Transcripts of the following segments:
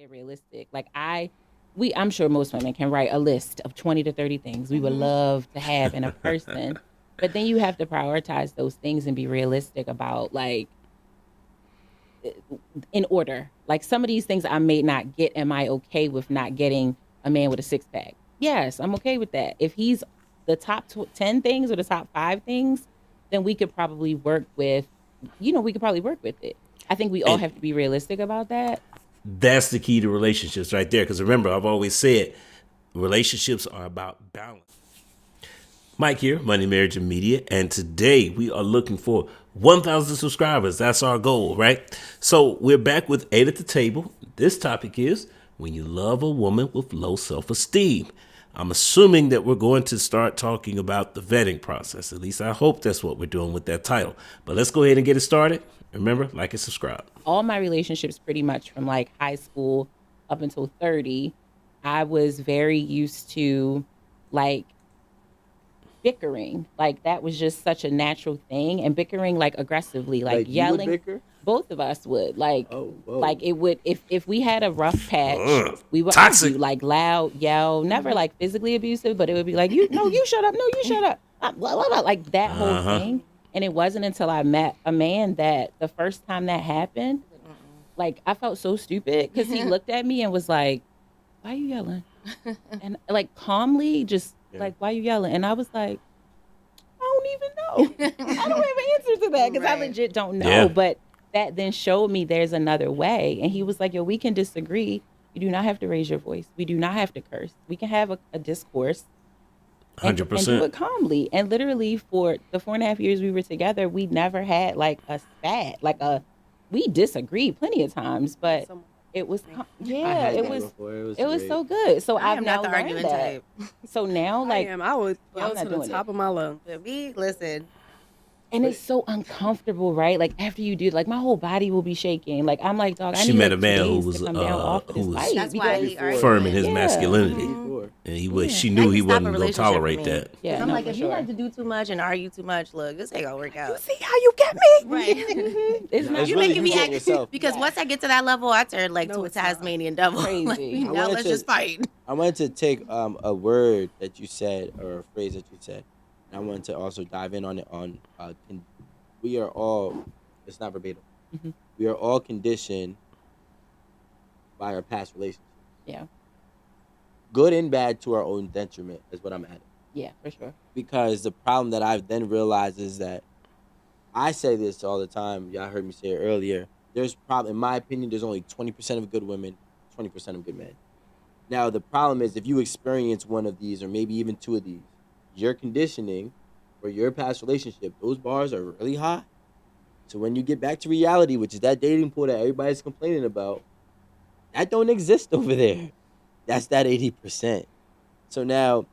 they're realistic. Like I'm sure most women can write a list of 20 to 30 things we would love to have in a person. But then you have to prioritize those things and be realistic about like in order. Like some of these things I may not get. Am I okay with not getting a man with a six pack? Yes, I'm okay with that. If he's the top 10 things or the top 5 things, then we could probably work with, we could probably work with it. I think we all And have to be realistic about that. that's the key to relationships right there. Because remember, I've always said relationships are about balance. Mike here, Money, Marriage, and Media. And today we are looking for 1,000 subscribers. That's our goal, right? So we're back with 8 at the table. This topic is when you love a woman with low self-esteem. I'm assuming that we're going to start talking about the vetting process. At least I hope that's what we're doing with that title. But let's go ahead and get it started. Remember, like and subscribe. All my relationships pretty much from like high school up until 30, I was very used to like bickering. Like that was just such a natural thing, and bickering like aggressively, like You would yelling. bicker? Both of us would like Oh, whoa. like it would if we had a rough patch, we would Toxic. argue like loud, yell, never like physically abusive, but it would be like you shut up, no you shut up, blah, blah, blah, like that whole thing. And it wasn't until I met a man that the first time that happened, like I felt so stupid because he looked at me and was like, "Why are you yelling?" And like calmly, just like, "Why are you yelling?" And I was like, "I don't even know. I don't have an answer to that because I legit don't know." Yeah. But that then showed me there's another way. And he was like, "Yo, we can disagree. You do not have to raise your voice. We do not have to curse. We can have a discourse." And do 100%. it calmly. And literally for the 4.5 years we were together, we never had like a spat, we disagreed plenty of times, but it was, I yeah, had it that was, before. It was it was great. so good. So I I've am now not the learned argument that. type. So now, I like, am. I would I'm go not to the doing top it. of my lungs. But me, listen. And it's so uncomfortable, right? Like after you do, like my whole body will be shaking. Like I'm like, dog, I She need met like a man 2 who days was to come down off of who this was light. That's why he because- argued. firm in his Yeah. masculinity, Before. and he was. Yeah. She That knew can he stop a wasn't going to relationship for tolerate me. that. Yeah, I'm no, like, for if sure. you like to do too much and argue too much, look, this ain't gonna work out. See how you get me? Right. It's No, not it's You really making me you act getting yourself. because Yeah. once I get to that level, I turn like No, to a it's not. Tasmanian devil. Crazy. Like, I now wanted let's to- just fight. I wanted to take a word that you said or a phrase that you said, and I wanted to also dive in on it. We are all. It's not verbatim. Mhm. We are all conditioned by our past relationships, Yeah, good and bad, to our own detriment. Is what I'm adding. yeah, for sure. Because the problem that I've then realized is that I say this all the time. Y'all heard me say it earlier. There's in my opinion, there's only 20% of good women, 20% of good men. Now the problem is if you experience one of these or maybe even 2 of these, your conditioning or your past relationship, those bars are really high. So when you get back to reality, which is that dating pool that everybody's complaining about, that don't exist over there. That's that 80%. So now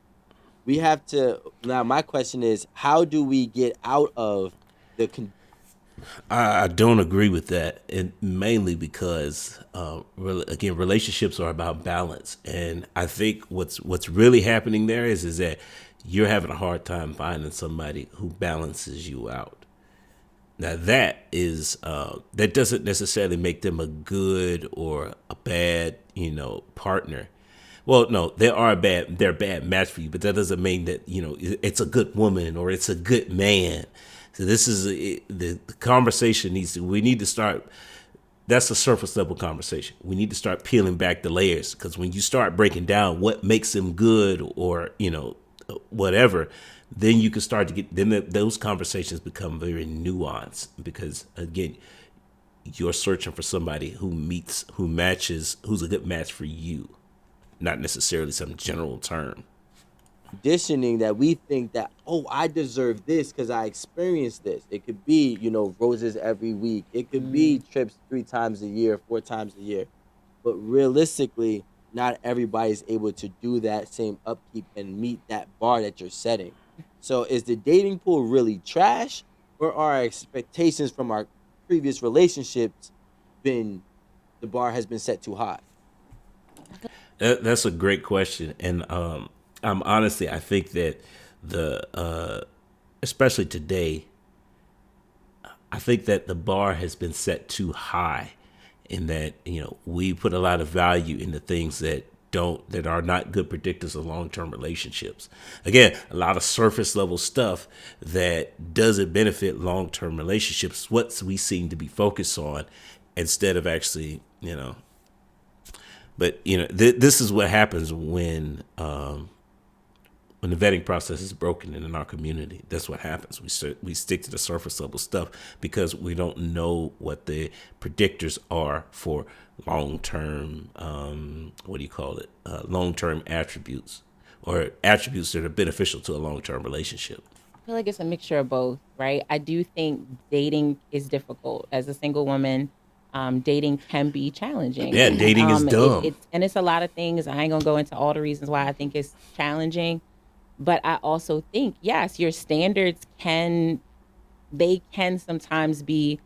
we have to. Now my question is, how do we get out of the? I don't agree with that, and mainly because, again, relationships are about balance, and I think what's really happening there is that you're having a hard time finding somebody who balances you out. Now that doesn't necessarily make them a good or a bad, partner. Well, no, they're a bad match for you, but that doesn't mean that, it's a good woman or it's a good man. So this is the conversation we need to start. That's a surface level conversation. We need to start peeling back the layers, because when you start breaking down what makes them good or, whatever, then you can start to get, then those conversations become very nuanced, because again, you're searching for somebody who matches, who's a good match for you, not necessarily some general term. Conditioning that we think that, oh, I deserve this because I experienced this. It could be, roses every week. It could be trips 3 times a year, 4 times a year. But realistically, not everybody's able to do that same upkeep and meet that bar that you're setting. So is the dating pool really trash, or are our expectations from our previous relationships the bar has been set too high? That's a great question, and I think that especially today, I think that the bar has been set too high, in that, we put a lot of value in the things that are not good predictors of long-term relationships. Again, a lot of surface level stuff that doesn't benefit long-term relationships, what we seem to be focused on instead of actually, but this is what happens when the vetting process is broken in our community. That's what happens. We stick to the surface level stuff because we don't know what the predictors are for long-term, long-term attributes or attributes that are beneficial to a long-term relationship. I feel like it's a mixture of both, right? I do think dating is difficult. As a single woman, dating can be challenging. Yeah, dating is dumb. It's a lot of things. I ain't gonna go into all the reasons why I think it's challenging. But I also think, yes, your standards can sometimes be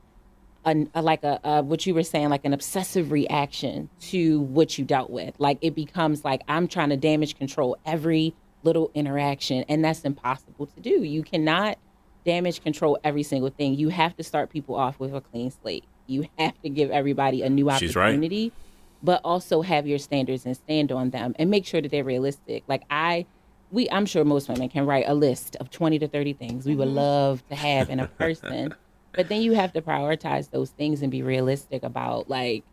what you were saying, like an obsessive reaction to what you dealt with. Like it becomes like I'm trying to damage control every little interaction, and that's impossible to do. You cannot damage control every single thing. You have to start people off with a clean slate. You have to give everybody a new opportunity, but also have your standards and stand on them and make sure that they're realistic. Like I'm sure most women can write a list of 20 to 30 things we would love to have in a person. But then you have to prioritize those things and be realistic about, like,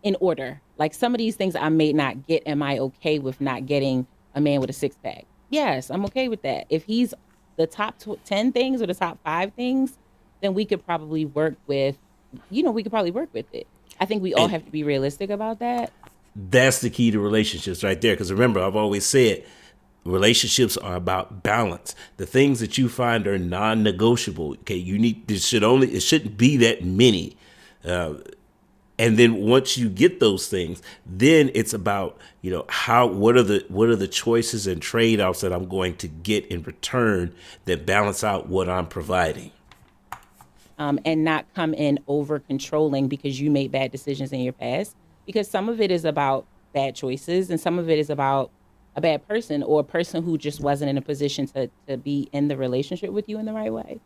in order. Like, some of these things I may not get. Am I okay with not getting a man with a six pack? Yes, I'm okay with that. If he's the top 10 things or the top 5 things, then we could probably work with it. I think we all have to be realistic about that. That's the key to relationships right there. Because remember, I've always said relationships are about balance. The things that you find are non-negotiable. Okay, it shouldn't be that many. And then once you get those things, then it's about, what are the choices and trade-offs that I'm going to get in return that balance out what I'm providing. And not come in over controlling because you made bad decisions in your past. Because some of it is about bad choices and some of it is about a bad person or a person who just wasn't in a position to be in the relationship with you in the right way.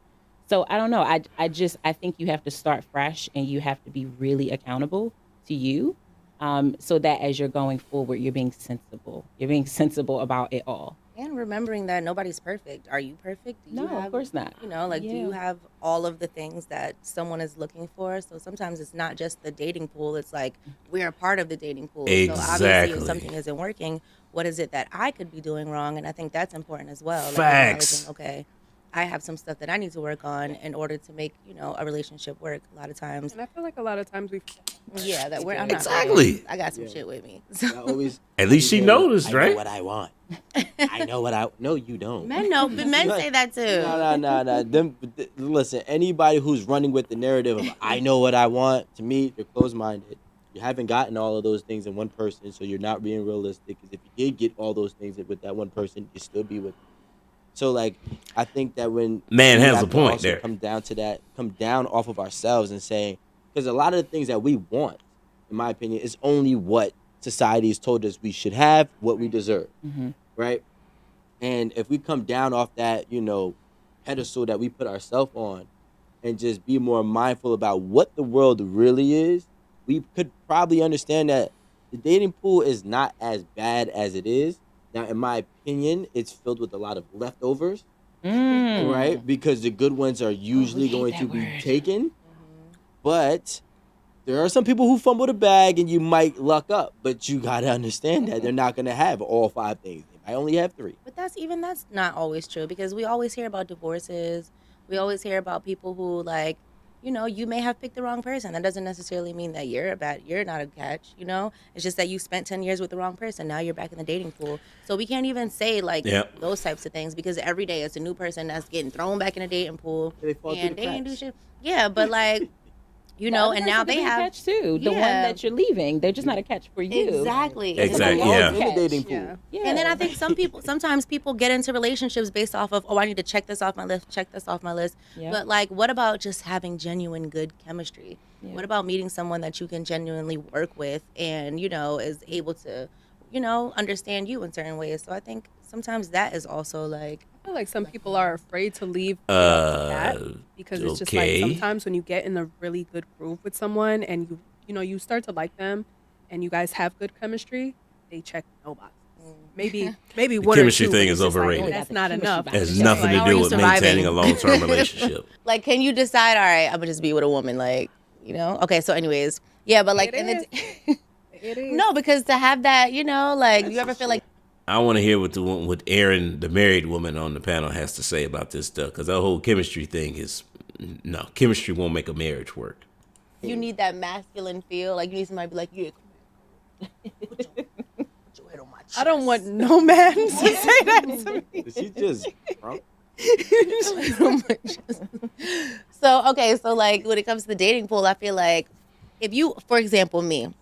So I don't know. I think you have to start fresh and you have to be really accountable to you, so that as you're going forward, you're being sensible. You're being sensible about it all. And remembering that nobody's perfect. Are you perfect? No, of course not. Do you have all of the things that someone is looking for? So sometimes it's not just the dating pool. It's like we're a part of the dating pool. Exactly. So obviously if something isn't working, what is it that I could be doing wrong? And I think that's important as well. Facts. Okay, I have some stuff that I need to work on in order to make, a relationship work a lot of times. And I feel like a lot of times I'm exactly. Not I got some shit with me. So. At least she noticed, right? I know what I want. I know what I... No, you don't. Men know, but men say that too. No. Listen, anybody who's running with the narrative of I know what I want, to me, they're closed-minded. You haven't gotten all of those things in one person, so you're not being realistic. Because if you did get all those things with that one person, you'd still be with them. So, like, I think that when man has a point there, come down off of ourselves and saying, because a lot of the things that we want, in my opinion, is only what society has told us we should have, what we deserve, right? And if we come down off that, pedestal that we put ourselves on, and just be more mindful about what the world really is, we could probably understand that the dating pool is not as bad as it is. Now, in my opinion, it's filled with a lot of leftovers, right? Because the good ones are usually going to be taken. But there are some people who fumble the bag and you might luck up. But you got to understand that they're not going to have all 5 things. They might only have 3. But that's not always true because we always hear about divorces. We always hear about people who, like, you may have picked the wrong person. That doesn't necessarily mean that you're not a catch, It's just that you spent 10 years with the wrong person. Now you're back in the dating pool. So we can't even say, those types of things because every day it's a new person that's getting thrown back in the dating pool. And they ain't do shit. Yeah, but, like... and now they have catch too. The one that you're leaving, they're just not a catch for you. Exactly. Yeah. In the dating pool. Yeah. And then I think sometimes people get into relationships based off of, I need to check this off my list, check this off my list. Yeah. But, like, what about just having genuine good chemistry? Yeah. What about meeting someone that you can genuinely work with and, is able to, understand you in certain ways? So I think sometimes that is also, like, I feel like some people are afraid to leave right off the bat because it's just like Okay. sometimes when you get in a really good groove with someone and you start to like them and you guys have good chemistry, they check no boxes. Maybe The one or chemistry two. thing but is it's just like, overrated. that's not enough. It has It's nothing just to how do are you with maintaining surviving? a long-term relationship. Like, can you decide? All right, I'm gonna just be with a woman. Like, Okay. So, anyways, yeah, but like, It is. It is. no, because to have that, like, you ever feel like I want to hear what Erin, the married woman on the panel, has to say about this stuff, because that whole chemistry thing is no, chemistry won't make a marriage work. you need that masculine feel? Like, you need somebody to be like, yeah, come here, put your head on my chest. I don't want no man to say that to me. Did she just drunk? So, okay, so like when it comes to the dating pool, I feel like if you, for example, me,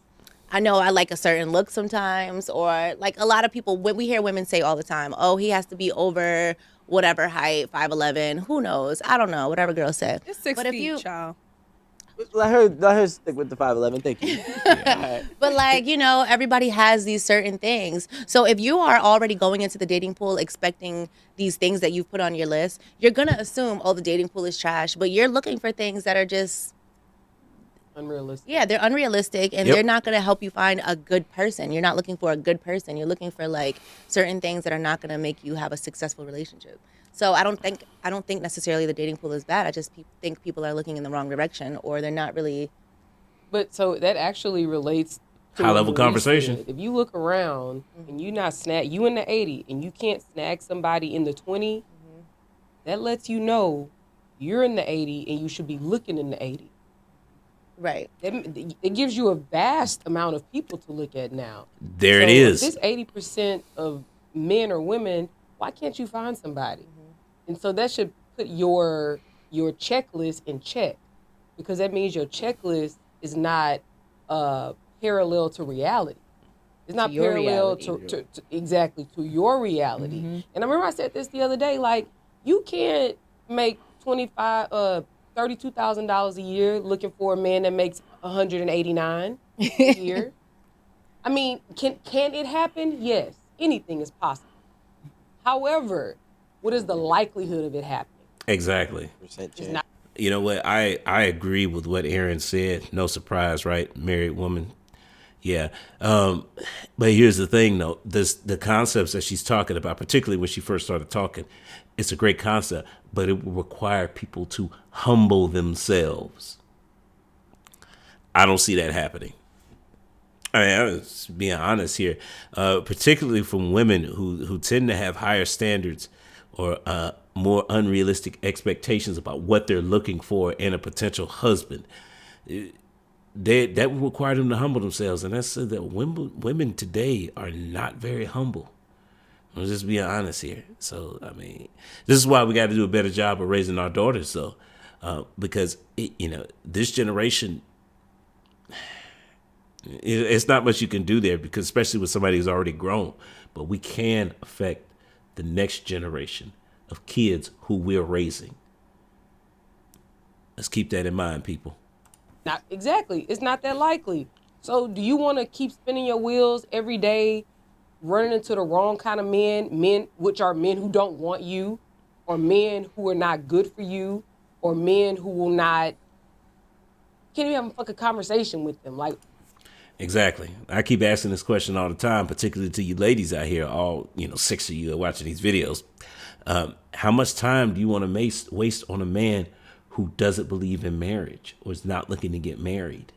I know I like a certain look sometimes, or like a lot of people, when we hear women say all the time, oh, he has to be over whatever height, 5'11", who knows? I don't know, whatever girls say. It's 6 But if feet, you- child. Let her stick with the 5'11". Thank you. Alright. But like, everybody has these certain things. So if you are already going into the dating pool expecting these things that you've put on your list, you're going to assume, oh, the dating pool is trash. But you're looking for things that are just, Unrealistic. yeah, they're unrealistic and Yep. they're not going to help you find a good person. You're not looking for a good person. You're looking for like certain things that are not going to make you have a successful relationship. So I don't think necessarily the dating pool is bad. I just think people are looking in the wrong direction, or they're not really. But so that actually relates to High-level what Maurice conversation. said. If you look around and you not snag, you in the 80 and you can't snag somebody in the 20, that lets you know you're in the 80 and you should be looking in the 80. Right. It gives you a vast amount of people to look at now. There it So is. If this 80% of men or women, why can't you find somebody? And so that should put your checklist in check, because that means your checklist is not parallel to reality. It's not your parallel reality. to exactly to your reality. And I remember I said this the other day, like, you can't make $32,000 a year looking for a man that makes $189 a year. I mean, can it happen? Yes, anything is possible. However, what is the likelihood of it happening? Exactly. Percent It's chance. not. You know what? I agree with what Aaron said. No surprise, right? Married woman. Yeah. But here's the thing, though. The concepts that she's talking about, particularly when she first started talking, it's a great concept, but it will require people to humble themselves. I don't see that happening. I mean, I'm just being honest here, particularly from women who tend to have higher standards or more unrealistic expectations about what they're looking for in a potential husband. That will require them to humble themselves, and that's that women today are not very humble. I'm just being honest here. So, I mean, this is why we got to do a better job of raising our daughters, though, because this generation. It's not much you can do there, because especially with somebody who's already grown, but we can affect the next generation of kids who we're raising. Let's keep that in mind, people. Not exactly. It's not that likely. So do you want to keep spinning your wheels every day, running into the wrong kind of men which are men who don't want you, or men who are not good for you, or men who will not, can't even have a fucking conversation with them? Like, Exactly. I keep asking this question all the time, particularly to you ladies out here, all 6 of you are watching these videos. How much time do you want to waste on a man who doesn't believe in marriage or is not looking to get married?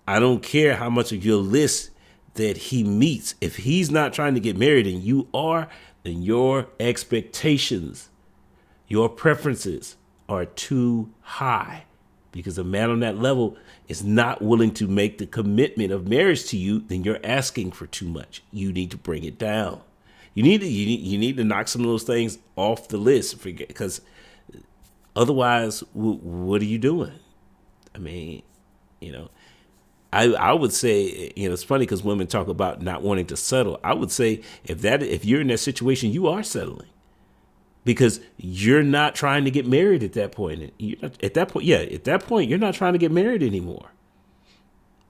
I don't care how much of your list that he meets. If he's not trying to get married and you are, then your expectations, your preferences are too high, because a man on that level is not willing to make the commitment of marriage to you. Then you're asking for too much. You need to bring it down. You need to knock some of those things off the list, because otherwise, what are you doing? I mean, I would say, it's funny because women talk about not wanting to settle. I would say if you're in that situation, you are settling, because you're not trying to get married at that point. At that point, you're not trying to get married anymore.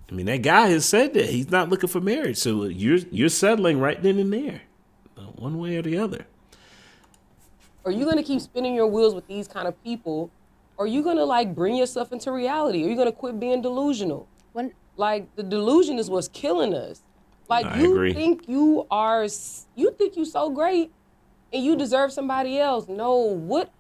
I mean, that guy has said that he's not looking for marriage, so you're settling right then and there, one way or the other. Are you gonna keep spinning your wheels with these kind of people? Or are you gonna like bring yourself into reality? Are you gonna quit being delusional? When Like the delusion is what's killing us. Like I agree. you think you so great and you deserve somebody else. No, what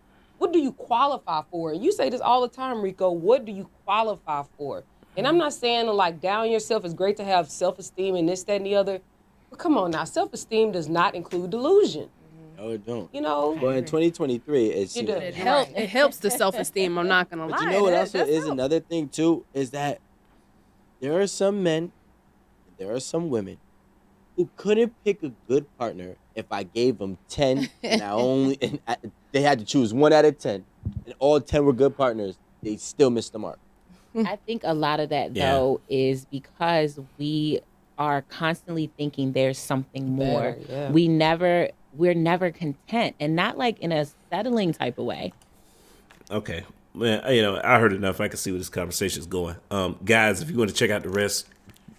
do you qualify for? And you say this all the time, Rico. What do you qualify for? And I'm not saying to like down yourself. It's great to have self-esteem and this, that, and the other. But come on now, self-esteem does not include delusion. No, it don't. You know, But in 2023, it's It does. It You're helps. right. It helps the self-esteem. I'm not gonna But lie. you know what That also does is help. another thing too is that there are some men, there are some women who couldn't pick a good partner if I gave them 10 and they had to choose 1 out of 10 and all 10 were good partners. They still missed the mark. I think a lot of that Yeah. though is because we are constantly thinking there's something more. Better, yeah. We're never content, and not like in a settling type of way. Okay. Man, I heard enough. I can see where this conversation is going. Guys, if you want to check out the rest,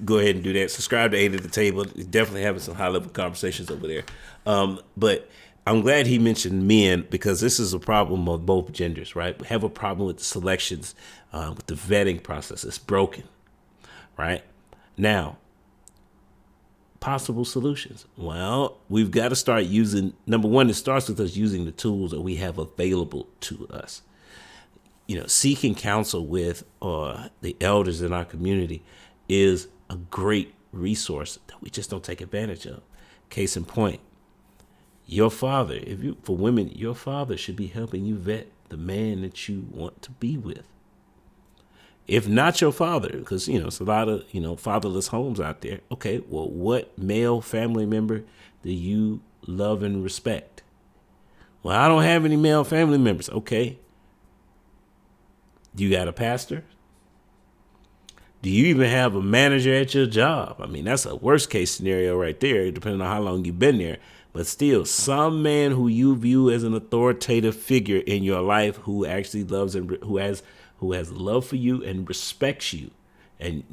go ahead and do that. Subscribe to 8 at the Table. He's definitely having some high level conversations over there. But I'm glad he mentioned men because this is a problem of both genders, right? We have a problem with the selections, with the vetting process. It's broken, right? Now, possible solutions. Well, we've got to start using, number one, it starts with us using the tools that we have available to us. Seeking counsel with the elders in our community is a great resource that we just don't take advantage of. Case in point, your father, for women, your father should be helping you vet the man that you want to be with. If not your father, because, it's a lot of, fatherless homes out there. Okay, well, what male family member do you love and respect? Well, I don't have any male family members. Okay. You got a pastor? Do you even have a manager at your job? I mean, that's a worst case scenario right there, depending on how long you've been there. But still, some man who you view as an authoritative figure in your life who actually loves and who has love for you and respects you, and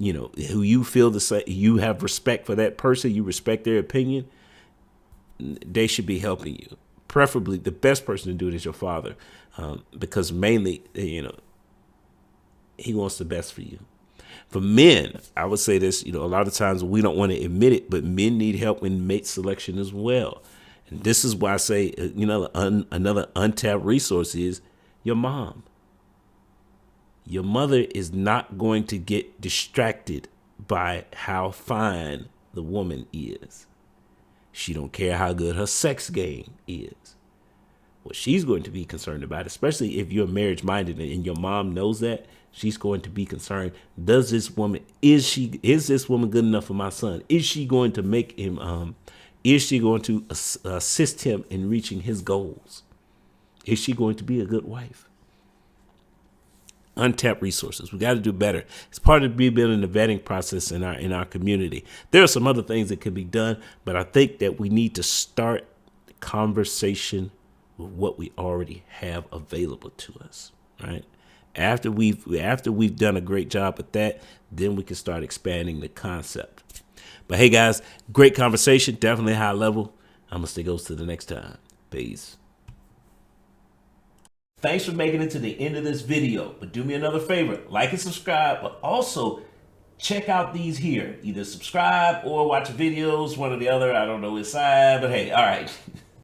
who you feel you have respect for that person, you respect their opinion, they should be helping you. Preferably, the best person to do it is your father, because mainly, he wants the best for you. For men, I would say this, a lot of times we don't want to admit it, but men need help in mate selection as well. And this is why I say, another untapped resource is your mom. Your mother is not going to get distracted by how fine the woman is. She don't care how good her sex game is. What she's going to be concerned about, especially if you're marriage minded and your mom knows that, she's going to be concerned. Is this woman good enough for my son? Is she going to make him, is she going to assist him in reaching his goals? Is she going to be a good wife? Untapped resources. We got to do better. It's part of rebuilding the vetting process in our community. There are some other things that can be done, but I think that we need to start the conversation with what we already have available to us, right? After we've done a great job at that, then we can start expanding the concept. But hey guys, great conversation, definitely high level. I'm gonna stay goes to the next time. Peace. Thanks for making it to the end of this video. But do me another favor, like and subscribe, but also check out these here. Either subscribe or watch videos, one or the other. I don't know which side, but hey, all right.